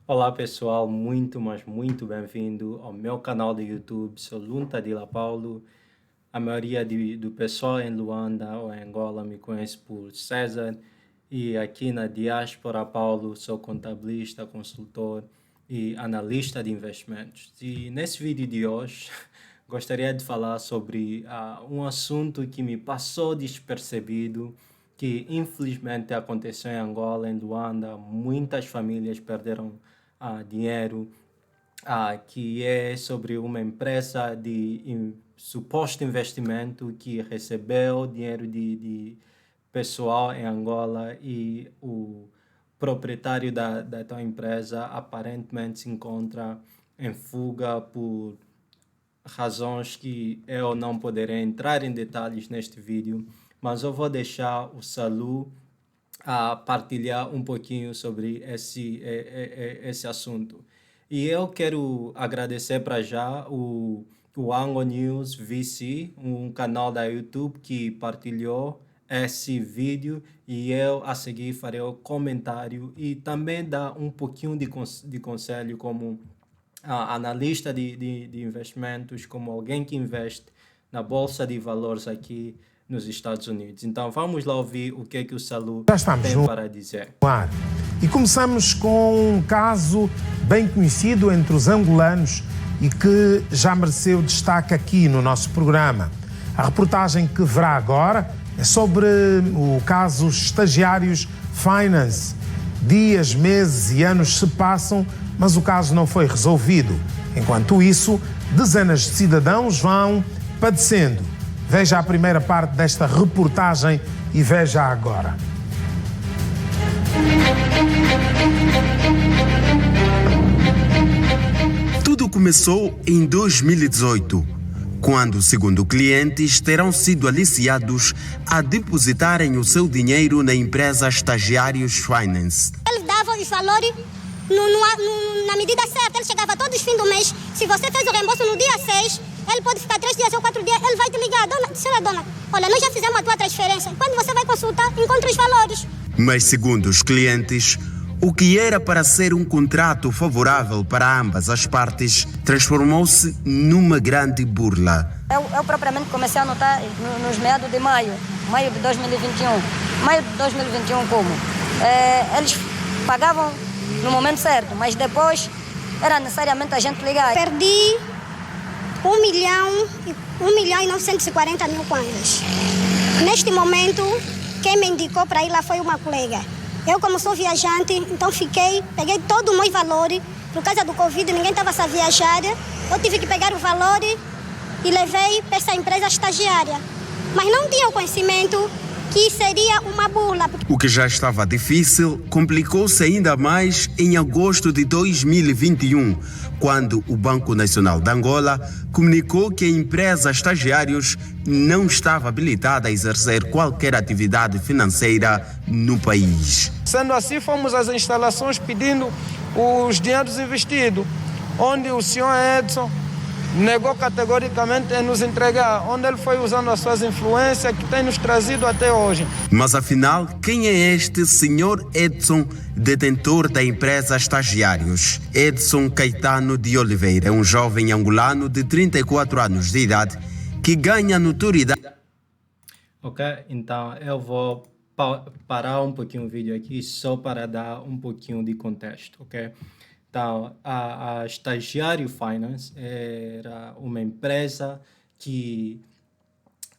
Olá pessoal, muito bem-vindo ao meu canal do YouTube. Sou Lunta de La Paulo. A maioria do pessoal em Luanda ou em Angola me conhece por César. E aqui na diáspora Paulo sou contabilista, consultor e analista de investimentos. E nesse vídeo de hoje gostaria de falar sobre um assunto que me passou despercebido, que infelizmente aconteceu em Angola, em Luanda. Muitas famílias perderam dinheiro, que é sobre uma empresa de suposto investimento que recebeu dinheiro de pessoal em Angola, e o proprietário da tal empresa aparentemente se encontra em fuga por razões que eu não poderei entrar em detalhes neste vídeo, mas eu vou deixar o Salu a partilhar um pouquinho sobre esse assunto. E eu quero agradecer para já o Ango News VC, um canal da YouTube que partilhou esse vídeo, e eu a seguir farei o comentário e também dar um pouquinho de conselho como analista de investimentos, como alguém que investe na Bolsa de Valores aqui nos Estados Unidos. Então vamos lá ouvir o que o Salu Já estamos tem no para dizer. ar. E começamos com um caso bem conhecido entre os angolanos e que já mereceu destaque aqui no nosso programa. A reportagem que verá agora é sobre o caso Estagiários Finance. Dias, meses e anos se passam, mas o caso não foi resolvido. Enquanto isso, dezenas de cidadãos vão padecendo. Veja a primeira parte desta reportagem e veja agora. Tudo começou em 2018, quando, segundo clientes, terão sido aliciados a depositarem o seu dinheiro na empresa Estagiários Finance. Ele dava os valores na medida certa, ele chegava todos os fins do mês. Se você fez o reembolso no dia 6, ele pode ficar 3 dias ou 4 dias, ele vai te ligar. Senhora dona, olha, nós já fizemos a tua transferência. Quando você vai consultar, encontra os valores. Mas, segundo os clientes, o que era para ser um contrato favorável para ambas as partes transformou-se numa grande burla. Eu propriamente comecei a notar nos meados de maio de 2021. Maio de 2021 como? Eles pagavam no momento certo, mas depois era necessariamente a gente ligar. Perdi 1 milhão e 940 mil kwanzas. Neste momento, quem me indicou para ir lá foi uma colega. Eu, como sou viajante, então peguei todo o meu valor. Por causa do Covid, ninguém estava a viajar. Eu tive que pegar o valor e levei para essa empresa estagiária. Mas não tinha o conhecimento que seria uma burla. O que já estava difícil complicou-se ainda mais em agosto de 2021, quando o Banco Nacional de Angola comunicou que a empresa Estagiários não estava habilitada a exercer qualquer atividade financeira no país. Sendo assim, fomos às instalações pedindo os dinheiros investidos, onde o senhor Edson negou categoricamente em nos entregar, onde ele foi usando as suas influências que tem nos trazido até hoje. Mas afinal, quem é este senhor Edson, detentor da empresa Estagiários? Edson Caetano de Oliveira é um jovem angolano de 34 anos de idade que ganha notoriedade. Ok, então eu vou parar um pouquinho o vídeo aqui só para dar um pouquinho de contexto, ok? Então, a Estagiário Finance era uma empresa que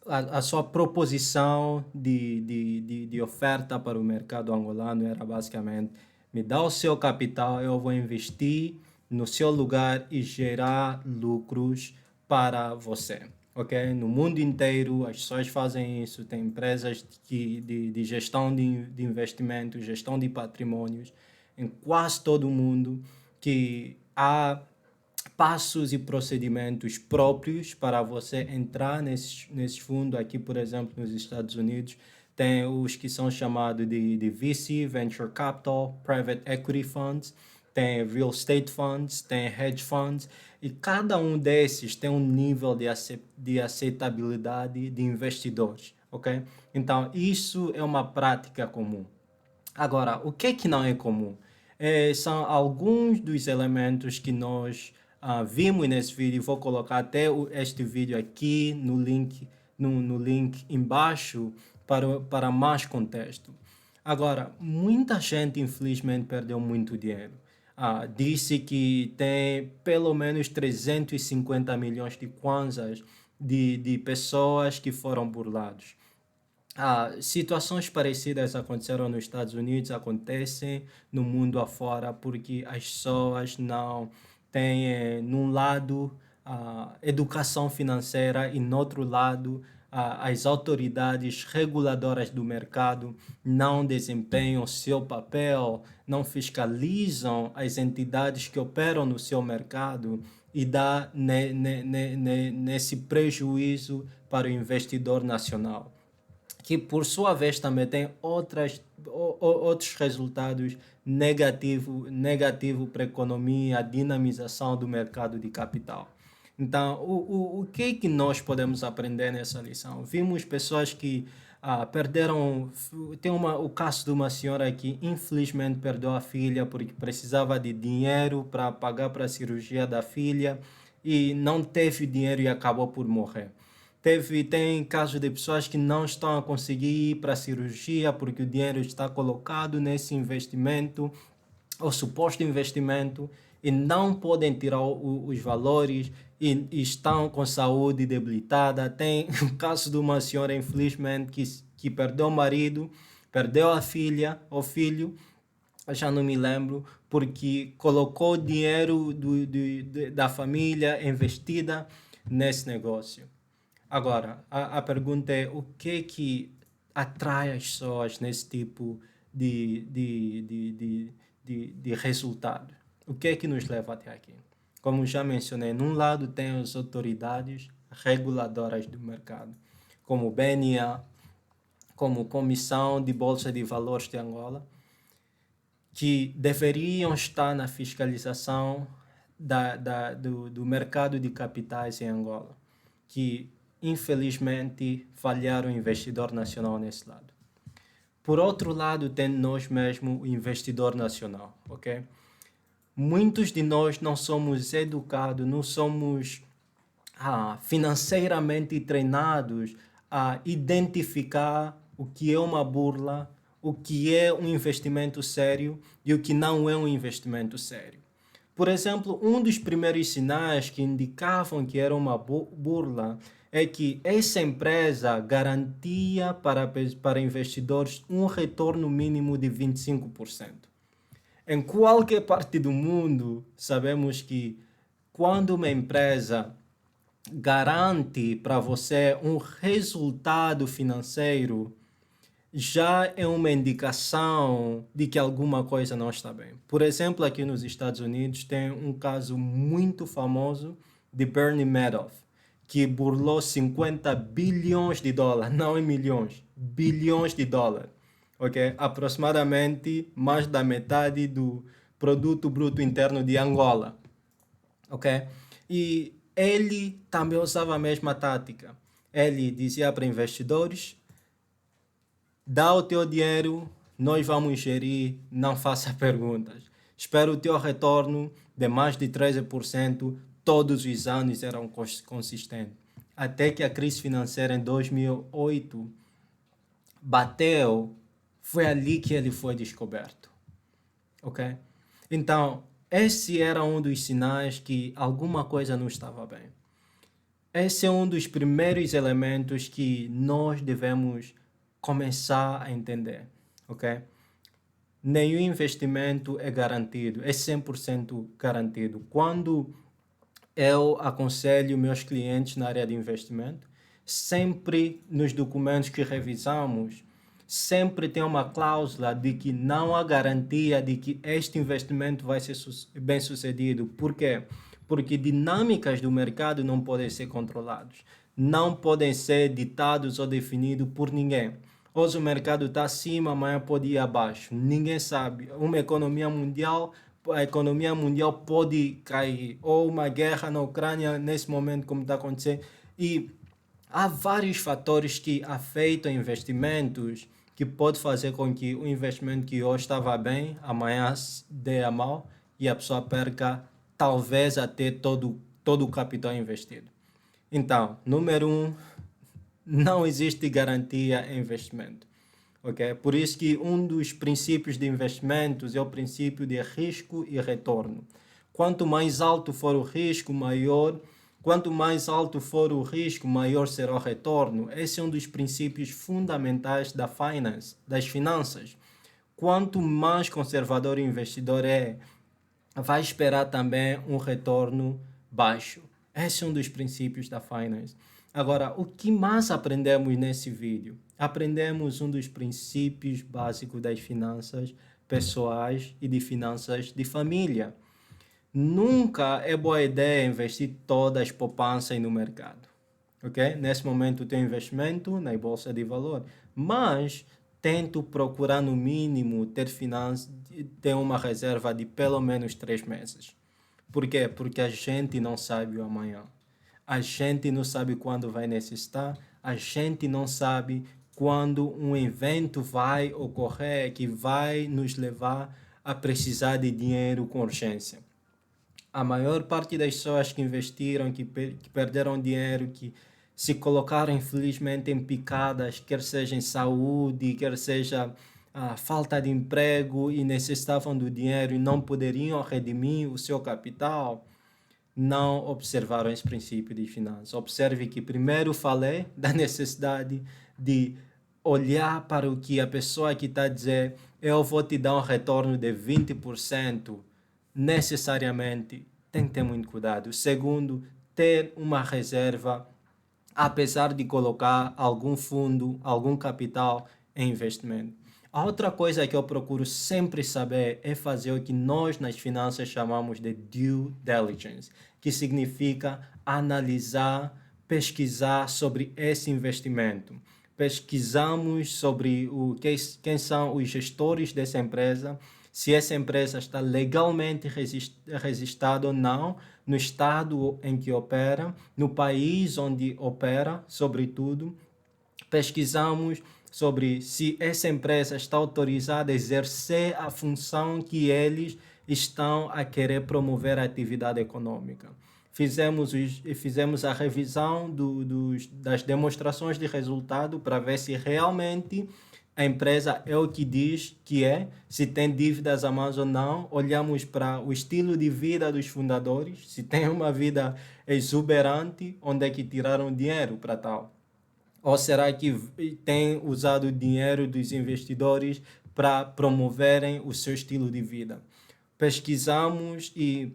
a sua proposição de oferta para o mercado angolano era basicamente: me dá o seu capital, eu vou investir no seu lugar e gerar lucros para você. Ok? No mundo inteiro as pessoas fazem isso. Tem empresas de gestão de investimentos, gestão de patrimônios em quase todo o mundo, que há passos e procedimentos próprios para você entrar nesses fundos. Aqui, por exemplo, nos Estados Unidos, tem os que são chamados de VC, Venture Capital, Private Equity Funds, tem Real Estate Funds, tem Hedge Funds, e cada um desses tem um nível de aceitabilidade de investidores, ok? Então, isso é uma prática comum. Agora, o que não é comum? São alguns dos elementos que nós vimos nesse vídeo. Vou colocar até este vídeo aqui no link, no link embaixo para mais contexto. Agora, muita gente infelizmente perdeu muito dinheiro. Disse que tem pelo menos 350 milhões de kwanzas de pessoas que foram burlados. Situações parecidas aconteceram nos Estados Unidos, acontecem no mundo afora, porque as pessoas não têm, num lado, educação financeira e, no outro lado, as autoridades reguladoras do mercado não desempenham seu papel, não fiscalizam as entidades que operam no seu mercado e dá nesse prejuízo para o investidor nacional, que por sua vez também tem outros resultados negativos para a economia, a dinamização do mercado de capital. Então, o que nós podemos aprender nessa lição? Vimos pessoas que perderam... Tem o caso de uma senhora que infelizmente perdeu a filha porque precisava de dinheiro para pagar para a cirurgia da filha e não teve dinheiro e acabou por morrer. Tem casos de pessoas que não estão a conseguir ir para a cirurgia porque o dinheiro está colocado nesse investimento, ou suposto investimento, e não podem tirar os valores e estão com saúde debilitada. Tem o caso de uma senhora, infelizmente, que perdeu o marido, perdeu a filha, o filho, já não me lembro, porque colocou o dinheiro da família investida nesse negócio. Agora, a pergunta é o que atrai as pessoas nesse tipo de resultado? O que nos leva até aqui? Como já mencionei, num lado tem as autoridades reguladoras do mercado, como o BNA, como Comissão de Bolsa de Valores de Angola, que deveriam estar na fiscalização do mercado de capitais em Angola, que infelizmente falharam o investidor nacional nesse lado. Por outro lado, tem nós mesmos, o investidor nacional, ok? Muitos de nós não somos educados, não somos financeiramente treinados a identificar o que é uma burla, o que é um investimento sério e o que não é um investimento sério. Por exemplo, um dos primeiros sinais que indicavam que era uma burla é que essa empresa garantia para investidores um retorno mínimo de 25%. Em qualquer parte do mundo, sabemos que quando uma empresa garante para você um resultado financeiro, já é uma indicação de que alguma coisa não está bem. Por exemplo, aqui nos Estados Unidos tem um caso muito famoso de Bernie Madoff, que burlou 50 bilhões de dólares, não em milhões, bilhões de dólares. Okay? Aproximadamente mais da metade do produto bruto interno de Angola. Okay? E ele também usava a mesma tática. Ele dizia para investidores: dá o teu dinheiro, nós vamos gerir, não faça perguntas. Espero o teu retorno de mais de 13%, todos os anos eram consistentes. Até que a crise financeira em 2008 bateu, foi ali que ele foi descoberto. Ok? Então, esse era um dos sinais que alguma coisa não estava bem. Esse é um dos primeiros elementos que nós devemos começar a entender, ok? Nenhum investimento é garantido, é 100% garantido. Quando eu aconselho meus clientes na área de investimento, sempre nos documentos que revisamos, sempre tem uma cláusula de que não há garantia de que este investimento vai ser bem sucedido. Por quê? Porque dinâmicas do mercado não podem ser controladas, não podem ser ditados ou definidos por ninguém. Hoje o mercado está acima, amanhã pode ir abaixo. Ninguém sabe. A economia mundial pode cair. Ou uma guerra na Ucrânia, nesse momento, como está acontecendo. E há vários fatores que afetam investimentos que pode fazer com que o investimento que hoje estava bem, amanhã dê a mal e a pessoa perca talvez até todo o capital investido. Então, número 1, não existe garantia em investimento. Okay? Por isso que um dos princípios de investimentos é o princípio de risco e retorno. Quanto mais alto for o risco, maior será o retorno. Esse é um dos princípios fundamentais da finance, das finanças. Quanto mais conservador o investidor vai esperar também um retorno baixo. Esse é um dos princípios da finance. Agora, o que mais aprendemos nesse vídeo? Aprendemos um dos princípios básicos das finanças pessoais e de finanças de família. Nunca é boa ideia investir todas as poupanças no mercado. Okay? Nesse momento, tem investimento na bolsa de valor, mas tento procurar no mínimo ter uma reserva de pelo menos 3 meses. Por quê? Porque a gente não sabe o amanhã. A gente não sabe quando vai necessitar. A gente não sabe quando um evento vai ocorrer que vai nos levar a precisar de dinheiro com urgência. A maior parte das pessoas que investiram, que perderam dinheiro, que se colocaram infelizmente em picadas, quer seja em saúde, quer seja falta de emprego e necessitavam do dinheiro e não poderiam redimir o seu capital, não observaram esse princípio de finanças. Observe que primeiro falei da necessidade de olhar para o que a pessoa que está a dizer, eu vou te dar um retorno de 20%, necessariamente tem que ter muito cuidado. Segundo, ter uma reserva, apesar de colocar algum fundo, algum capital em investimento. A outra coisa que eu procuro sempre saber é fazer o que nós nas finanças chamamos de due diligence, que significa analisar, pesquisar sobre esse investimento. Pesquisamos sobre quem são os gestores dessa empresa, se essa empresa está legalmente registrada ou não, no estado em que opera, no país onde opera, sobretudo. Pesquisamos sobre se essa empresa está autorizada a exercer a função que eles estão a querer promover a atividade econômica. Fizemos a revisão das demonstrações de resultado para ver se realmente a empresa é o que diz que é, se tem dívidas a mais ou não. Olhamos para o estilo de vida dos fundadores, se tem uma vida exuberante, onde é que tiraram dinheiro para tal? Ou será que tem usado o dinheiro dos investidores para promoverem o seu estilo de vida? Pesquisamos e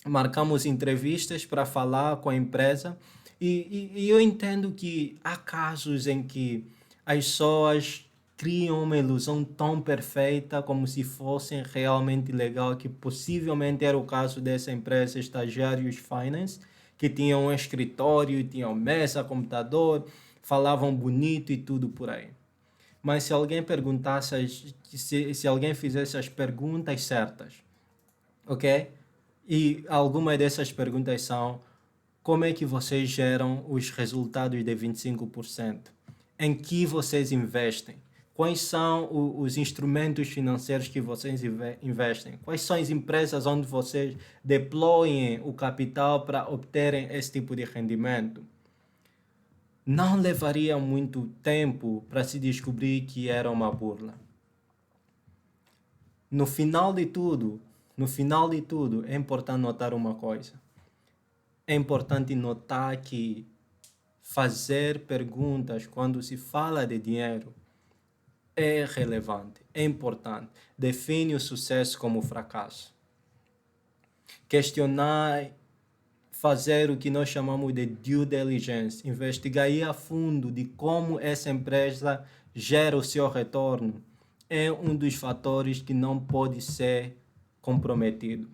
marcamos entrevistas para falar com a empresa e eu entendo que há casos em que as pessoas criam uma ilusão tão perfeita como se fossem realmente legal, que possivelmente era o caso dessa empresa Estagiários Finance, que tinham um escritório, tinham mesa, computador, falavam bonito e tudo por aí. Mas se alguém perguntasse, se alguém fizesse as perguntas certas, ok? E algumas dessas perguntas são: como é que vocês geram os resultados de 25%? Em que vocês investem? Quais são os instrumentos financeiros que vocês investem? Quais são as empresas onde vocês deployem o capital para obterem esse tipo de rendimento? Não levaria muito tempo para se descobrir que era uma burla. No final de tudo, é importante notar uma coisa. É importante notar que fazer perguntas quando se fala de dinheiro é relevante, é importante. Define o sucesso como o fracasso. Questionar, fazer o que nós chamamos de due diligence, investigar a fundo de como essa empresa gera o seu retorno, é um dos fatores que não pode ser comprometido.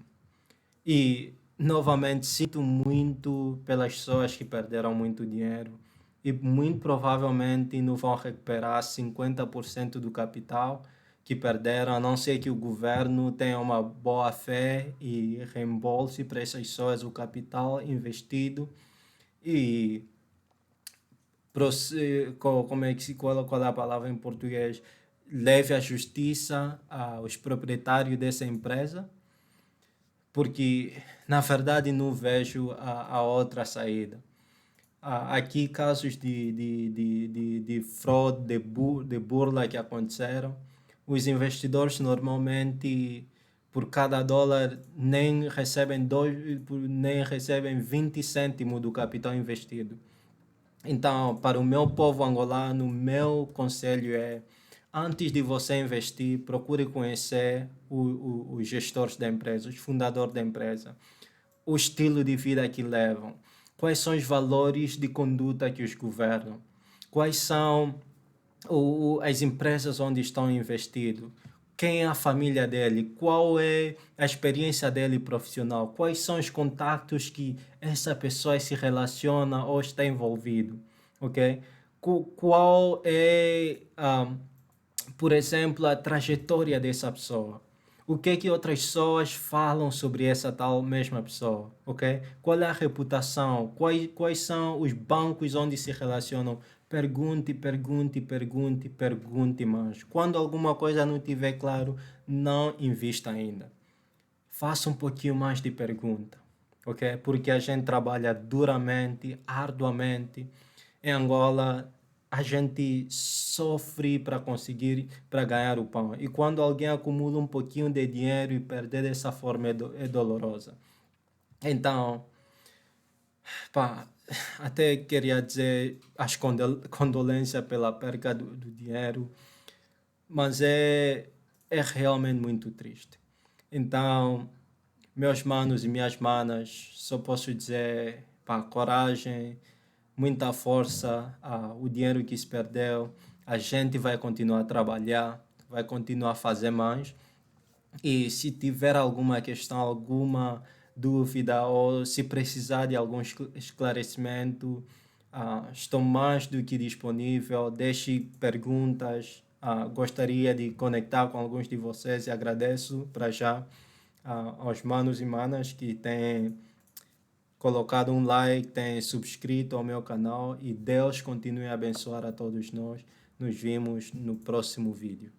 E, novamente, sinto muito pelas pessoas que perderam muito dinheiro e muito provavelmente não vão recuperar 50% do capital que perderam, a não ser que o governo tenha uma boa fé e reembolse para essas pessoas o capital investido. E como é que qual é a palavra em português? Leve à justiça aos proprietários dessa empresa, porque na verdade não vejo a outra saída. Aqui casos de fraude, de burla que aconteceram. Os investidores normalmente, por cada dólar, nem recebem 20 cêntimos do capital investido. Então, para o meu povo angolano, o meu conselho é, antes de você investir, procure conhecer os gestores da empresa, os fundadores da empresa, o estilo de vida que levam, quais são os valores de conduta que os governam, quais são as empresas onde estão investidos, quem é a família dele, qual é a experiência dele profissional, quais são os contatos que essa pessoa se relaciona ou está envolvido, ok? Qual é, por exemplo, a trajetória dessa pessoa? O que outras pessoas falam sobre essa tal mesma pessoa, ok? Qual é a reputação? Quais são os bancos onde se relacionam? Pergunte, pergunte, pergunte, pergunte mais. Quando alguma coisa não estiver claro, não invista ainda. Faça um pouquinho mais de pergunta, ok? Porque a gente trabalha duramente, arduamente. Em Angola, a gente sofre para ganhar o pão. E quando alguém acumula um pouquinho de dinheiro e perder dessa forma é dolorosa. Então, pá, até queria dizer as condolências pela perca do dinheiro, mas é realmente muito triste. Então, meus manos e minhas manas, só posso dizer, pá, coragem, muita força, o dinheiro que se perdeu, a gente vai continuar a trabalhar, vai continuar a fazer mais. E se tiver alguma questão, alguma dúvida ou se precisar de algum esclarecimento, estou mais do que disponível. Deixe perguntas. Gostaria de conectar com alguns de vocês e agradeço para já aos manos e manas que têm colocado um like, têm subscrito ao meu canal e Deus continue a abençoar a todos nós. Nos vemos no próximo vídeo.